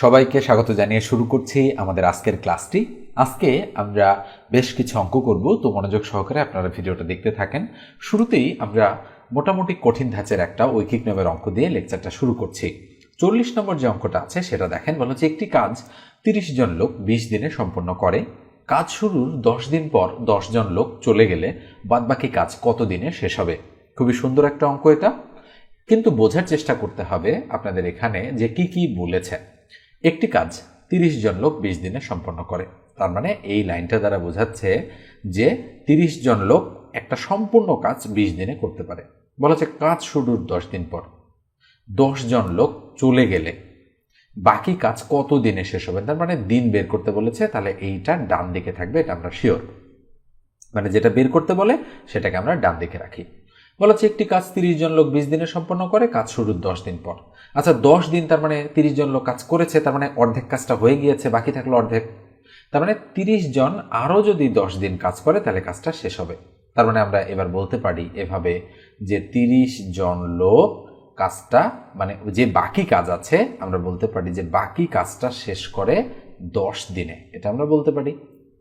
সবাইকে স্বাগত জানিয়ে শুরু করছি আমাদের আজকের ক্লাসটি। আজকে আমরা বেশ কিছু অঙ্ক করব, তো মনোযোগ সহকারে আপনারা ভিডিওটা দেখতে থাকেন। শুরুতেই আমরা মোটামুটি কঠিন ধাঁচের একটা ঐকিক নিয়মের অঙ্ক দিয়ে লেকচারটা শুরু করছি। 40 নম্বর যে অঙ্কটা আছে সেটা দেখেন। বলা হচ্ছে একটি কাজ 30 জন লোক 20 দিনে সম্পন্ন করে। কাজ শুরুর 10 দিন পর 10 জন লোক চলে গেলে বাদবাকি কাজ কত দিনে শেষ হবে। খুবই সুন্দর একটা অঙ্ক এটা, কিন্তু বোঝার চেষ্টা করতে হবে আপনাদের এখানে যে কি কি বলেছে। একটি কাজ 30 জন লোক 20 দিনে সম্পন্ন করে, তার মানে এই লাইনটা দ্বারা বোঝাচ্ছে যে 30 জন লোক একটা সম্পূর্ণ কাজ 20 দিনে করতে পারে। বলা হচ্ছে কাজ শুরুর 10 দিন পর 10 জন লোক চলে গেলে বাকি কাজ কত দিনে শেষ হবে। তার মানে দিন বের করতে বলেছে, তাহলে এইটা ডান দিকে থাকবে, এটা আমরা শিওর। মানে যেটা বের করতে বলে সেটাকে আমরা ডান দিকে রাখি। বলা হচ্ছে একটি কাজ 30 জন লোক 20 দিনে সম্পন্ন করে, কাজ শুরুর 10 দিন পর। আচ্ছা 10 দিন, তার মানে 30 জন লোক কাজ করেছে, তার মানে অর্ধেক কাজটা হয়ে গিয়েছে, বাকি থাকলো অর্ধেক। তার মানে 30 জন আরও যদি 10 দিন কাজ করে তাহলে কাজটা শেষ হবে। তার মানে আমরা এবার বলতে পারি এভাবে যে 30 জন লোক কাজটা, মানে যে বাকি কাজ আছে আমরা বলতে পারি যে বাকি কাজটা শেষ করে 10 দিনে। এটা আমরা বলতে পারি।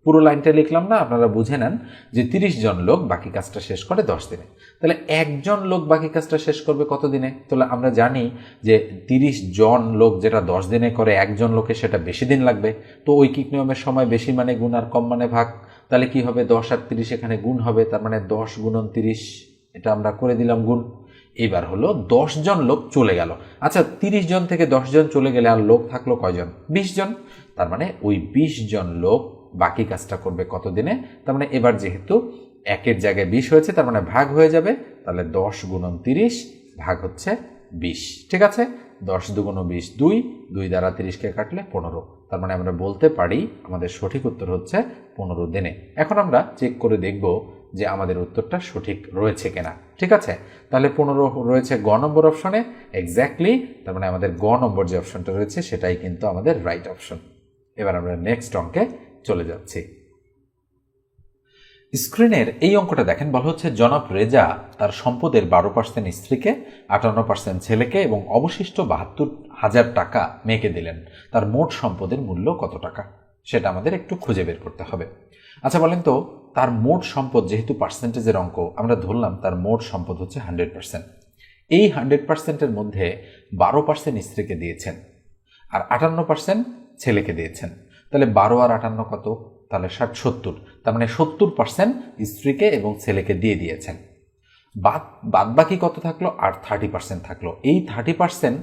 পুরো লাইনটা লিখলাম না, আপনারা বুঝে নেন যে 30 জন লোক বাকি কাজটা শেষ করে 10 দিনে। তাহলে একজন লোক বাকি কাজটা শেষ করবে কত দিনে? তাহলে আমরা জানি যে 30 জন লোক যেটা 10 দিনে করে, একজন লোকে সেটা বেশি দিন লাগবে। তো ঐকিক নিয়মের সময় বেশি মানে গুণ আর কম মানে ভাগ। তাহলে কি হবে, 10 আর 30 এখানে গুণ হবে, তার মানে 10 গুণন 30, এটা আমরা করে দিলাম গুণ। এবার হলো 10 জন লোক চলে গেল। আচ্ছা 30 জন থেকে 10 জন চলে গেলে আর লোক থাকলো কয়জন? 20 জন। তার মানে ওই 20 জন লোক বাকি কাজটা করবে কত দিনে? তার মানে এবার যেহেতু একের জায়গায় 20 হয়েছে, তার মানে ভাগ হয়ে যাবে। তাহলে 10 গুণন 30 ভাগ হচ্ছে 20। ঠিক আছে, 10 দুগুণ 20, 2 2 দ্বারা 30কে কাটলে 15। তার মানে আমরা বলতে পারি আমাদের সঠিক উত্তর হচ্ছে 15 দিনে। এখন আমরা চেক করে দেখব যে আমাদের উত্তরটা সঠিক রয়েছে কিনা। ঠিক আছে, তাহলে 15 রয়েছে গ নম্বর অপশনে এক্স্যাক্টলি। তার মানে আমাদের গ নম্বর যে অপশনটা রয়েছে সেটাই কিন্তু আমাদের রাইট অপশন। এবার আমরা নেক্সট অঙ্কে চলে যাচ্ছি। স্ক্রিনের এই অঙ্কটা দেখেন। বলা হচ্ছে জনাব রেজা তার সম্পদের 12% স্ত্রীকে, 58% ছেলেকে এবং অবশিষ্ট 72,000 টাকা মেয়েকে দিলেন। তার মোট সম্পদের মূল্য কত টাকা সেটা আমাদের একটু খুঁজে বের করতে হবে। আচ্ছা বলেন তো, তার মোট সম্পদ, যেহেতু পার্সেন্টেজের অঙ্ক, আমরা ধরলাম তার মোট সম্পদ হচ্ছে 100%। এই 100%-এর মধ্যে 12% স্ত্রীকে দিয়েছেন আর 58% ছেলেকে দিয়েছেন। তাহলে 12 আর 58 কত? তাহলে 70। তার মানে 70% স্ত্রীকে এবং ছেলেকে দিয়ে দিয়েছেন। বাদ বাকি কত থাকলো? আর 30% থাকলো। এই 30%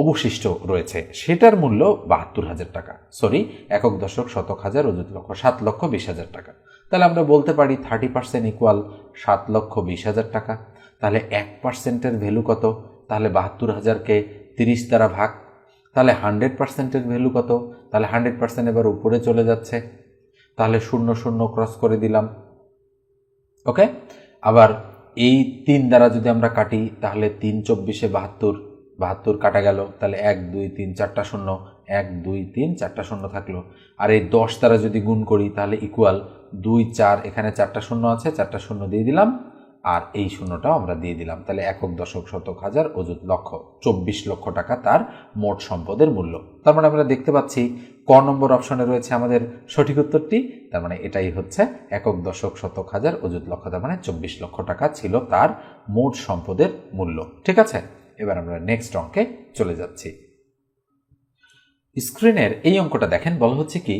অবশিষ্ট রয়েছে, সেটার মূল্য 72,000 টাকা। সরি, একক দশক শতক হাজার অযুত লক্ষ, 7,20,000 টাকা। তাহলে আমরা বলতে পারি 30% ইকুয়াল 7,20,000 টাকা। তাহলে 1%-এর ভ্যালু কত? তাহলে 72,000-কে 30 দ্বারা ভাগ। তাহলে 100%-এর ভ্যালু কত? তাহলে 100% এবার উপরে চলে যাচ্ছে। তাহলে 0 0 ক্রস করে দিলাম। ওকে, আবার এই 3 দ্বারা যদি আমরা কাটি তাহলে 3 24-এ 72, 72 কাটা গেল। তাহলে 1 2 3 4টা শূন্য, 1 2 3 4টা শূন্য থাকলো। আর এই 10 দ্বারা যদি গুণ করি তাহলে ইকুয়াল 2 4, এখানে 4টা শূন্য আছে, 4টা শূন্য দিয়ে দিলাম, আর এই শূন্যটাও আমরা দিয়ে দিলাম। তাহলে একক দশক শতক হাজার অযুত লক্ষ, 24 লক্ষ টাকা তার মোট সম্পদের মূল্য। তার মানে আমরা দেখতে পাচ্ছি ক নম্বর অপশনে রয়েছে আমাদের সঠিক উত্তরটি। তার মানে এটাই হচ্ছে একক দশক শতক হাজার অযুত লক্ষ, তার মানে 24 লক্ষ টাকা ছিল তার মোট সম্পদের মূল্য। ঠিক আছে, এবার আমরা নেক্সট অঙ্কে চলে যাচ্ছি। স্ক্রিনের এই অঙ্কটা দেখেন। বলা হচ্ছে কি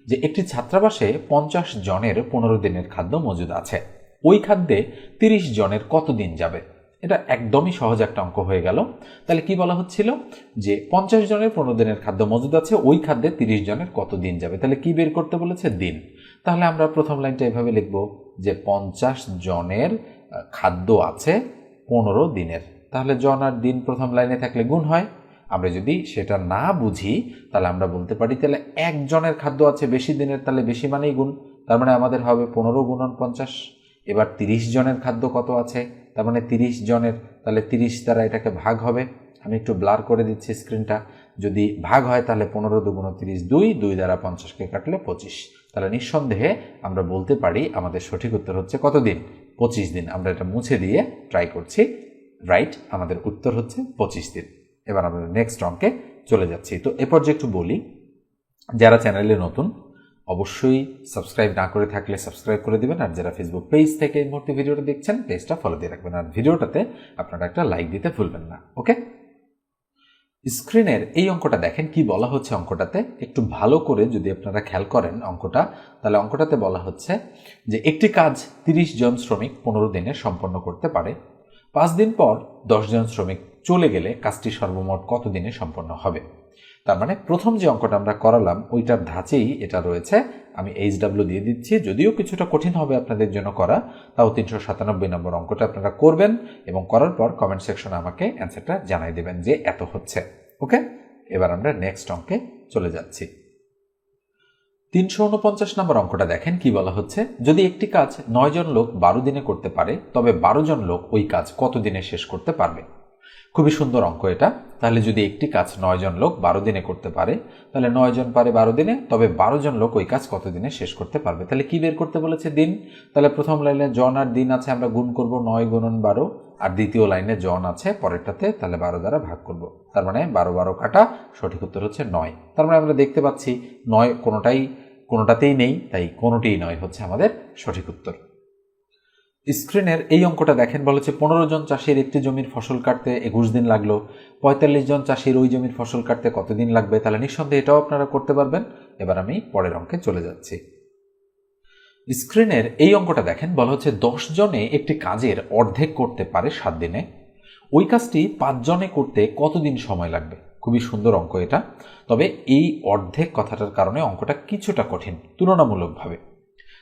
যে একটি ছাত্রাবাসে 50 জনের 15 দিনের খাদ্য মজুদ আছে। ওই খাদ্যে 30 জনের কত দিন যাবে? এটা একদমই সহজ একটা অঙ্ক হয়ে গেল। তাহলে কি বলা হচ্ছিল যে 50 জনের 15 দিনের খাদ্য মজুদ আছে, ওই খাদ্যে 30 জনের কত দিন যাবে। তাহলে কি বের করতে বলেছে? দিন। তাহলে আমরা প্রথম লাইনটা এভাবে লিখব যে 50 জনের খাদ্য আছে 15 দিনের। তাহলে জন আর দিন প্রথম লাইনে থাকলে গুণ হয়। আমরা যদি সেটা না বুঝি তাহলে আমরা বলতে পারি তাহলে একজনের খাদ্য আছে বেশি দিনের, তাহলে বেশি মানেই গুণ। তার মানে আমাদের হবে 15 গুণন 50। এবার 30 জনের খাদ্য কত আছে? তার মানে 30 জনের, তাহলে 30 দ্বারা এটাকে ভাগ হবে। আমি একটু ব্লার করে দিচ্ছি স্ক্রিনটা। যদি ভাগ হয় তাহলে 15 দুগুণ 30, 2 2 দ্বারা 50কে কাটলে 25। তাহলে নিঃসন্দেহে আমরা বলতে পারি আমাদের সঠিক উত্তর হচ্ছে কত দিন? 25 দিন। আমরা এটা মুছে দিয়ে ট্রাই করছি। রাইট, আমাদের উত্তর হচ্ছে 25 দিন। এবার আমরা নেক্সট অঙ্কে চলে যাচ্ছি। তো এ পর্যায়ে একটু বলি, যারা চ্যানেলে নতুন অবশ্যই সাবস্ক্রাইব না করে থাকলে সাবস্ক্রাইব করে দিবেন, আর যারা ফেসবুক পেজ থেকে এই মুহূর্তে ভিডিওটা দেখছেন পেজটা ফলো দিয়ে রাখবেন, আর ভিডিওটাতে আপনারা একটা লাইক দিতে ভুলবেন না। ওকে, স্ক্রিনের এই অঙ্কটা দেখেন কি বলা হচ্ছে। অঙ্কটাতে একটু ভালো করে যদি আপনারা খেয়াল করেন অঙ্কটা, তাহলে অঙ্কটাতে বলা হচ্ছে যে একটি কাজ 30 জন শ্রমিক 15 দিনে সম্পন্ন করতে পারে। 5 দিন পর 10 জন শ্রমিক চলে গেলে কাজটি সর্বমোট কত দিনে সম্পন্ন হবে। তার মানে প্রথম যে অঙ্কটা আমরা করালাম ওইটার ধাঁচেই এটা রয়েছে। আমি HW দিয়ে দিচ্ছি, যদিও কিছুটা কঠিন হবে আপনাদের জন্য করা, তাও 397 নম্বর অঙ্কটা আপনারা করবেন এবং করার পর কমেন্ট সেকশনে আমাকে অ্যান্সারটা জানাই দেবেন যে এত হচ্ছে। ওকে, এবার আমরা নেক্সট অঙ্কে চলে যাচ্ছি। 349 নম্বর অঙ্কটা দেখেন কি বলা হচ্ছে। যদি একটি কাজ 9 জন লোক 12 দিনে করতে পারে, তবে 12 জন লোক ওই কাজ কত দিনে শেষ করতে পারবে। খুবই সুন্দর অঙ্ক এটা। তাহলে যদি একটি কাজ 9 জন লোক 12 দিনে করতে পারে, তাহলে 9 জন পারে 12 দিনে, তবে 12 জন লোক ওই কাজ কত দিনে শেষ করতে পারবে। তাহলে কি বের করতে বলেছে? দিন। তাহলে প্রথম লাইনে জন আর দিন আছে, আমরা গুণ করব 9 গুণন 12, আর দ্বিতীয় লাইনে জন আছে পরেরটাতে, তাহলে 12 দ্বারা ভাগ করব। তার মানে 12 12 কাটা, সঠিক উত্তর হচ্ছে 9। তার মানে আমরা দেখতে পাচ্ছি 9 কোনোটাতেই নেই, তাই কোনোটিই নয় হচ্ছে আমাদের সঠিক উত্তর। স্ক্রিনের এই অঙ্কটা দেখেন, বলেছে 15 জন চাষির একটি জমির ফসল কাটতে 21 দিন লাগলো। 45 জন চাষির ওই জমির ফসল কাটতে কতদিন লাগবে? তাহলে নিঃসন্দেহে এটাও আপনারা করতে পারবেন। এবার আমি পরের অঙ্কে চলে যাচ্ছি। স্ক্রিনের এই অঙ্কটা দেখেন, বলা হচ্ছে 10 জনে একটি কাজের অর্ধেক করতে পারে 7 দিনে। ওই কাজটি 5 জনে করতে কতদিন সময় লাগবে? খুবই সুন্দর অঙ্ক এটা, তবে এই অর্ধেক কথাটার কারণে অঙ্কটা কিছুটা কঠিন তুলনামূলকভাবে।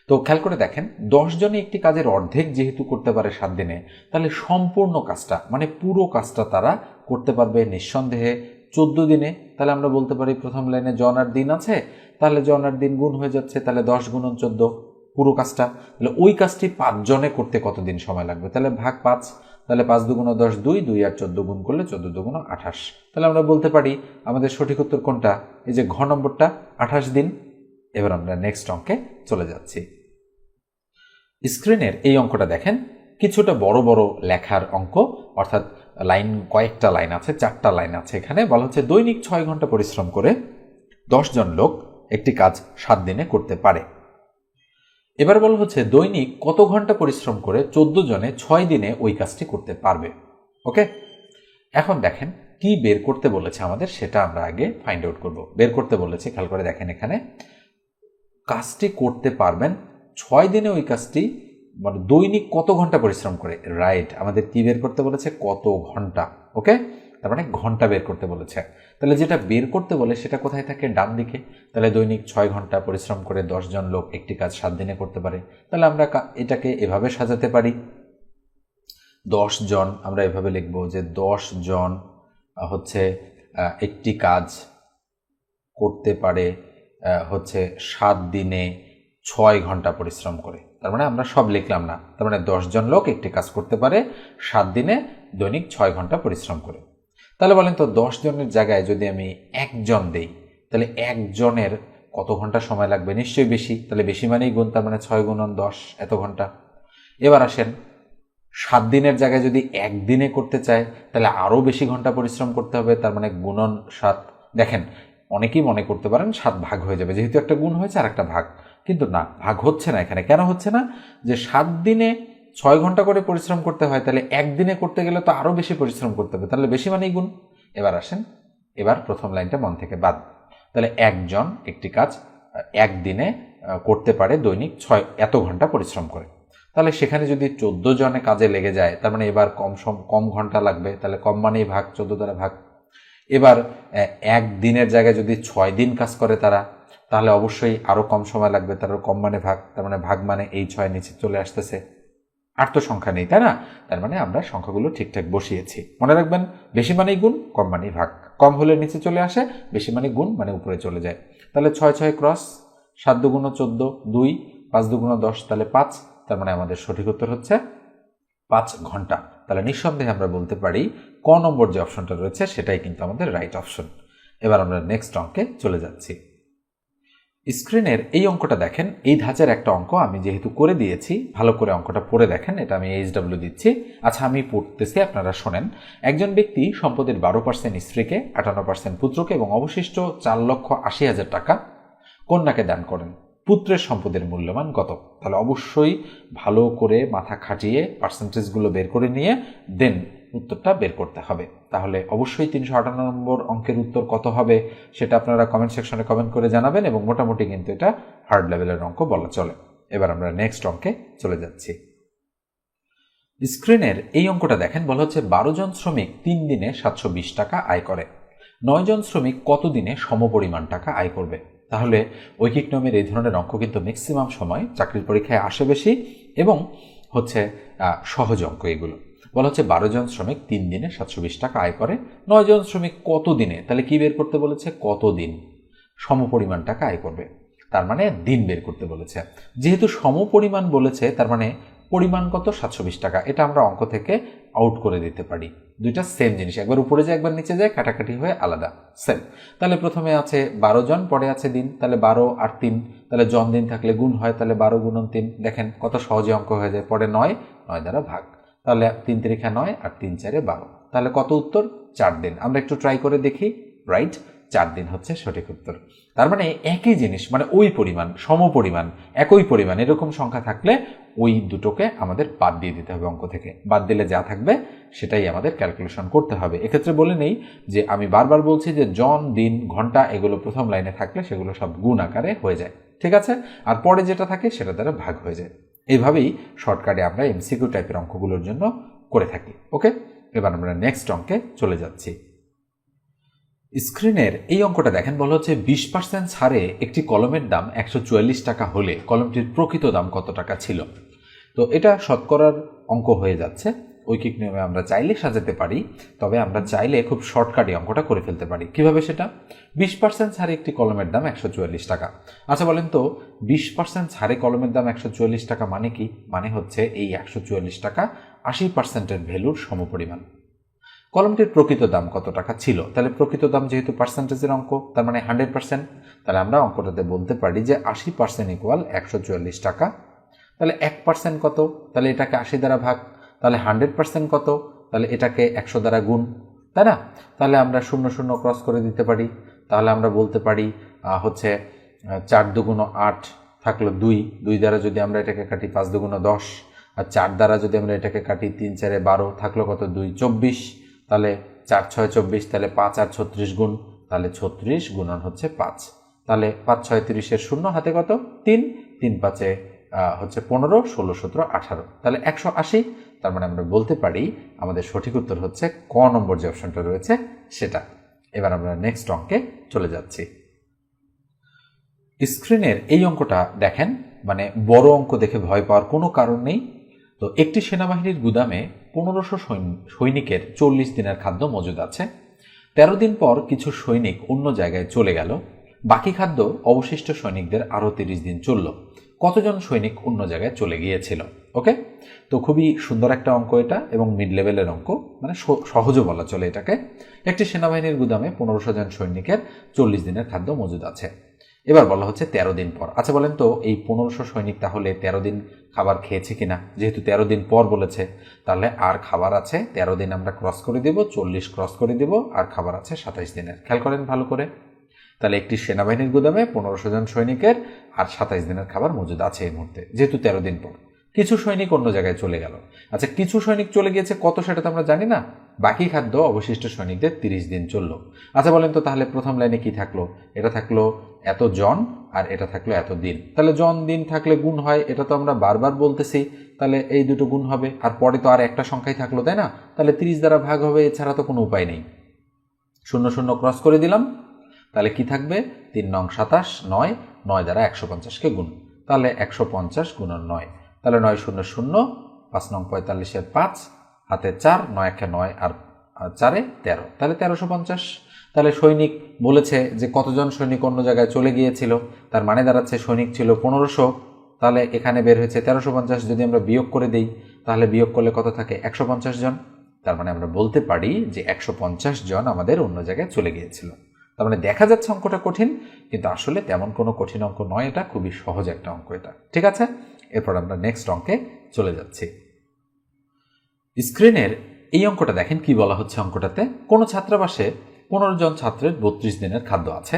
তো খেয়াল করে দেখেন, 10 জনে একটি কাজের অর্ধেক যেহেতু করতে পারে 7 দিনে, তাহলে সম্পূর্ণ কাজটা মানে পুরো কাজটা তারা করতে পারবে নিঃসন্দেহে 14 দিনে। তাহলে আমরা বলতে পারি প্রথম লাইনে জন আর দিন আছে, তাহলে জন আর দিন গুণ হয়ে যাচ্ছে, তাহলে 10 গুণন 14 পুরো কাজটা। তাহলে ওই কাজটি 5 জনে করতে কতদিন সময় লাগবে? তাহলে ভাগ 5, তাহলে 5 দুগুণ 10, 2 আর 14 গুণ করলে 14 দুগুণ 28। তাহলে আমরা বলতে পারি আমাদের সঠিক উত্তর কোনটা? এই যে ঘ নম্বরটা, 28 দিন। এবার আমরা নেক্সট অঙ্কে চলে যাচ্ছি। স্ক্রিনের এই অঙ্কটা দেখেন, কিছুটা বড় বড় লেখার অঙ্ক, অর্থাৎ লাইন কয়েকটা লাইন আছে, 4টা লাইন আছে। এখানে বলা হচ্ছে দৈনিক 6 ঘন্টা পরিশ্রম করে 10 জন লোক একটি কাজ 7 দিনে করতে পারে। এবার বলা হচ্ছে দৈনিক কত ঘন্টা পরিশ্রম করে 14 জনে 6 দিনে ওই কাজটি করতে পারবে। ওকে, এখন দেখেন কি বের করতে বলেছে আমাদের, সেটা আমরা আগে ফাইন্ড আউট করব। বের করতে বলেছে, খেয়াল করে দেখেন এখানে কাজটি করতে পারবেন 6 দিনে, ওই কাজটি মানে দৈনিক কত ঘন্টা পরিশ্রম করে। রাইট, আমাদের কি বের করতে বলেছে? কত ঘন্টা। ওকে, তার মানে ঘন্টা বের করতে বলেছে। তাহলে যেটা বের করতে বলে সেটা কোথায় থাকে? ডান দিকে। তাহলে দৈনিক 6 ঘন্টা পরিশ্রম করে 10 জন লোক একটি কাজ 7 দিনে করতে পারে। তাহলে আমরা এটাকে এভাবে সাজাতে পারি, 10 জন আমরা এভাবে লিখব যে 10 জন হচ্ছে একটি কাজ করতে পারে হচ্ছে 7 দিনে 6 ঘন্টা পরিশ্রম করে। তার মানে আমরা সব লিখলাম না, তার মানে 10 জন লোক একটি কাজ করতে পারে 7 দিনে দৈনিক 6 ঘন্টা পরিশ্রম করে। তাহলে বলেন তো 10 জনের জায়গায় যদি আমি 1 জন দেই, তাহলে 1 জনের কত ঘন্টা সময় লাগবে? নিশ্চয়ই বেশি, তাহলে বেশি মানেই গুণ, তার মানে 6 গুণন 10 এত ঘন্টা। এবার আসেন 7 দিনের জায়গায় যদি 1 দিনে করতে চায়, তাহলে আরও বেশি ঘন্টা পরিশ্রম করতে হবে, তার মানে গুণন 7। দেখেন অনেকেই মনে করতে পারেন 7 ভাগ হয়ে যাবে, যেহেতু একটা গুণ হয়েছে আর একটা ভাগ, কিন্তু না, ভাগ হচ্ছে না এখানে। কেন হচ্ছে না? যে 7 দিনে 6 ঘন্টা করে পরিশ্রম করতে হয়, তাহলে 1 দিনে করতে গেলে তো আরও বেশি পরিশ্রম করতে হবে, তাহলে বেশি মানেই গুণ। এবার আসেন, এবার প্রথম লাইনটা মন থেকে বাদ। তাহলে 1 জন একটি কাজ 1 দিনে করতে পারে দৈনিক 6 এত ঘন্টা পরিশ্রম করে। তাহলে সেখানে যদি 14 জনে কাজে লেগে যায়, তার মানে এবার কম ঘন্টা লাগবে, তাহলে কম মানেই ভাগ, 14 দ্বারা ভাগ। এবার 1 দিনের জায়গায় যদি 6 দিন কাজ করে তারা, তাহলে অবশ্যই আরও কম সময় লাগবে, তার কম মানে ভাগ, তার মানে ভাগ মানে এই 6 নিচে চলে আসতেছে। আর তো সংখ্যা নেই, তাই না? তার মানে আমরা সংখ্যাগুলো ঠিকঠাক বসিয়েছি। মনে রাখবেন, বেশি মানেই গুণ, কম মানেই ভাগ। কম হলে নিচে চলে আসে, বেশি মানে গুণ মানে উপরে চলে যায়। তাহলে 6 6 ক্রস, 7 দুগুণ 14, 2, 5 দুগুণ 10, তাহলে 5। তার মানে আমাদের সঠিক উত্তর হচ্ছে 5 ঘন্টা। তাহলে নিঃসন্দেহে আমরা বলতে পারি ক নম্বর যে অপশনটা রয়েছে সেটাই কিন্তু আমাদের রাইট অপশন। এবার আমরা নেক্সট অঙ্কে চলে যাচ্ছি। স্ক্রিনের এই অঙ্কটা দেখেন, এই ধাঁচের একটা অঙ্ক আমি যেহেতু করে দিয়েছি, ভালো করে অঙ্কটা পড়ে দেখেন। এটা আমি HW দিচ্ছি। আচ্ছা, আমি পড়তেছি, আপনারা শোনেন। একজন ব্যক্তি সম্পদের 12% স্ত্রীকে, 58% পুত্রকে এবং অবশিষ্ট 4,80,000 টাকা কন্যাকে দান করেন। পুত্রের সম্পদের মূল্যমান কত? তাহলে অবশ্যই ভালো করে মাথা খাটিয়ে পার্সেন্টেজগুলো বের করে নিয়ে দেন উত্তরটা বের করতে হবে। তাহলে অবশ্যই 358 নম্বর অঙ্কের উত্তর কত হবে সেটা আপনারা কমেন্ট সেকশনে কমেন্ট করে জানাবেন, এবং মোটামুটি কিন্তু এটা হার্ড লেভেলের অঙ্ক বলা চলে। এবার আমরা নেক্সট অঙ্কে চলে যাচ্ছি। স্ক্রিনের এই অঙ্কটা দেখেন, বলা হচ্ছে 12 জন শ্রমিক 3 দিনে 720 টাকা আয় করে। 9 জন শ্রমিক কত দিনে সমপরিমাণ টাকা আয় করবে? তাহলে ঐকিক নিয়মের এই ধরনের অঙ্ক কিন্তু ম্যাক্সিমাম সময় চাকরির পরীক্ষায় আসে বেশি, এবং হচ্ছে সহজ অঙ্ক এগুলো। বলা হচ্ছে 12 জন শ্রমিক 3 দিনে 720 টাকা আয় করে। 9 জন শ্রমিক কত দিনে, তাহলে কি বের করতে বলেছে? কত দিন সমপরিমাণ টাকা আয় করবে, তার মানে দিন বের করতে বলেছে। যেহেতু সমপরিমাণ বলেছে, তার মানে পরিমাণ কত? 720 টাকা। এটা আমরা অঙ্ক থেকে আউট করে দিতে পারি। দুইটা সেম জিনিস, একবার উপরে যায় একবার নিচে যায়, কাটাকাটি হয়ে আলাদা, সেম। তাহলে প্রথমে আছে 12 জন, পরে আছে দিন, তাহলে 12 আর 3, তাহলে জন দিন থাকলে গুণ হয়, তাহলে 12 গুণন 3। দেখেন কত সহজে অঙ্ক হয়ে যায়। পরে 9, 9 দ্বারা ভাগ, তাহলে 3 3 9 আর 3 4 12। তাহলে কত উত্তর? 4 দিন। আমরা একটু ট্রাই করে দেখি। রাইট, 4 দিন হচ্ছে সঠিক উত্তর। তার মানে একই জিনিস, মানে ওই পরিমাণ, সমপরিমাণ, একই পরিমাণ, এরকম সংখ্যা থাকলে ওই দুটোকে আমাদের বাদ দিয়ে দিতে হবে অঙ্ক থেকে। বাদ দিলে যা থাকবে সেটাই আমাদের ক্যালকুলেশন করতে হবে। এক্ষেত্রে বলে নেই যে আমি বারবার বলছি যে জন, দিন, ঘন্টা এগুলো প্রথম লাইনে থাকলে সেগুলো সব গুণ আকারে হয়ে যায়, ঠিক আছে? আর পরে যেটা থাকে সেটা দ্বারা ভাগ হয়ে যায়। এইভাবেই শর্টকাটে আমরা MCQ টাইপের অঙ্কগুলোর জন্য করে থাকি। ওকে, এবার আমরা নেক্সট অঙ্কে চলে যাচ্ছি। স্ক্রিনের এই অঙ্কটা দেখেন, বলা হচ্ছে 20% ছাড়ে একটি কলমের দাম 144 টাকা হলে কলমটির প্রকৃত দাম কত টাকা ছিল? তো এটা শতকরার অঙ্ক হয়ে যাচ্ছে। ঐকিক নিয়মে আমরা চাইলে সাজাতে পারি, তবে আমরা চাইলে খুব শর্টকাটে অঙ্কটা করে ফেলতে পারি। কিভাবে সেটা? 20% ছাড়ে একটি কলমের দাম 144 টাকা। আচ্ছা বলেন তো, 20% ছাড়ে কলমের দাম 144 টাকা মানে কি? মানে হচ্ছে এই 144 টাকা 80%-এর ভ্যালুর সমপরিমাণ। কলমটির প্রকৃত দাম কত টাকা ছিল? তাহলে প্রকৃত দাম যেহেতু পার্সেন্টেজের অঙ্ক, তার মানে 100%, তাহলে আমরা অঙ্কটাতে বলতে পারি যে 80% ইকুয়াল 144 টাকা। তাহলে 1% কত? তাহলে এটাকে 80 দ্বারা ভাগ। তাহলে 100% কত? তাহলে এটাকে 100 দ্বারা গুণ, তাই না? তাহলে আমরা 0 0 ক্রস করে দিতে পারি। তাহলে আমরা বলতে পারি হচ্ছে 4 2 8 থাকলো 2, 2 দ্বারা যদি আমরা এটাকে কাটি 5 2 10, আর 4 দ্বারা যদি আমরা এটাকে কাটি 3 4 12, থাকলো কত? 2 24। তাহলে 4 6 24, তাহলে 5 আর 36 গুণ, তাহলে 36 গুণন হচ্ছে 5। তাহলে 5 6 30-এর 0 হাতে কত? 3, 3 5 হচ্ছে 15, 16 17 18, তাহলে 180। তার মানে আমরা বলতে পারি আমাদের সঠিক উত্তর হচ্ছে ক নম্বর যে অপশনটা রয়েছে সেটা। এবার আমরা নেক্সট অঙ্কে চলে যাচ্ছি। স্ক্রিনের এই অঙ্কটা দেখেন, মানে বড় অঙ্ক দেখে ভয় পাওয়ার কোনো কারণ নেই। তো একটি সেনাবাহিনীর গুদামে 1500 সৈনিকের 40 দিনের খাদ্য মজুদ আছে। 13 দিন পর কিছু সৈনিক অন্য জায়গায় চলে গেল। বাকি খাদ্য অবশিষ্ট সৈনিকদের আরও 30 দিন চলল। কতজন সৈনিক অন্য জায়গায় চলে গিয়েছিল? ওকে, তো খুবই সুন্দর একটা অঙ্ক এটা, এবং মিড লেভেলের অঙ্ক, মানে সহজও বলা চলে এটাকে। একটি সেনাবাহিনীর গুদামে 1500 জন সৈনিকের 40 দিনের খাদ্য মজুদ আছে। এবার বলা হচ্ছে 13 দিন পর। আচ্ছা বলেন তো, এই 1500 সৈনিক তাহলে 13 দিন খাবার খেয়েছে কিনা? যেহেতু 13 দিন পর বলেছে, তাহলে আর খাবার আছে 13 দিন, আমরা ক্রস করে দিব, 40 ক্রস করে দিব, আর খাবার আছে 27 দিনের। খেয়াল করেন ভালো করে। তাহলে একটি সেনাবাহিনীর গুদামে 1500 জন সৈনিকের আর 27 দিনের খাবার মজুদ আছে এই মুহূর্তে, যেহেতু 13 দিন পর। কিছু সৈনিক অন্য জায়গায় চলে গেল। আচ্ছা, কিছু সৈনিক চলে গিয়েছে কত সেটা তো আমরা জানি না। বাকি খাদ্য অবশিষ্ট সৈনিকদের 30 দিন চলল। আচ্ছা বলেন তো, তাহলে প্রথম লাইনে কি থাকলো? এটা থাকলো এত জন, আর এটা থাকলো এত দিন। তাহলে জন দিন থাকলে গুণ হয়, এটা তো আমরা বারবার বলতেছি। তাহলে এই দুটো গুণ হবে, আর পরে তো আর একটা সংখ্যাই থাকলো, তাই না? তাহলে 30 দ্বারা ভাগ হবে, এছাড়া তো কোনো উপায় নেই। 0 0 ক্রস করে দিলাম, তাহলে কি থাকবে? 3 9 27, 9, 9 দ্বারা 150-কে গুণ, তাহলে 150 গুণন 9, তাহলে 9 0 0, 5 9 45-এর 5, হাতে 4, 9 1 9 আর 4 13, তাহলে 1350। তাহলে সৈনিক বলেছে যে কতজন সৈনিক অন্য জায়গায় চলে গিয়েছিল, তার মানে দাঁড়াচ্ছে সৈনিক ছিল 1500। তাহলে এখানে বের হয়েছে 1350। যদি আমরা বিয়োগ করে দিই, তাহলে বিয়োগ করলে কত থাকে? 150 জন। তার মানে আমরা বলতে পারি যে 150 জন আমাদের অন্য জায়গায় চলে গিয়েছিল। তার মানে দেখা যাচ্ছে অঙ্কটা কঠিন, কিন্তু আসলে তেমন কোনো কঠিন অঙ্ক নয়, এটা খুবই সহজ একটা অঙ্ক এটা। ঠিক আছে, এরপর আমরা নেক্সট অঙ্কে চলে যাচ্ছি। স্ক্রিনের এই অঙ্কটা দেখেন কি বলা হচ্ছে অঙ্কটাতে। কোনো ছাত্রাবাসে 15 জন ছাত্রের 32 দিনের খাদ্য আছে।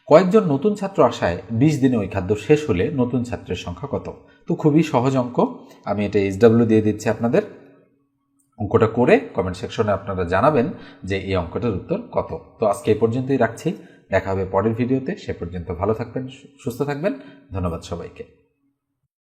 কয়েকজন নতুন ছাত্র আসায় 20 দিনে ওই খাদ্য শেষ হলে নতুন ছাত্রের সংখ্যা কত? তো খুবই সহজ অঙ্ক, আমি এটা SW দিয়ে দিচ্ছি আপনাদের। অঙ্কটা করে কমেন্ট সেকশনে আপনারা জানাবেন যে এই অঙ্কটার উত্তর কত। তো আজকে এই পর্যন্তই রাখছি, দেখা হবে পরের ভিডিওতে। সে পর্যন্ত ভালো থাকবেন, সুস্থ থাকবেন। ধন্যবাদ সবাইকে।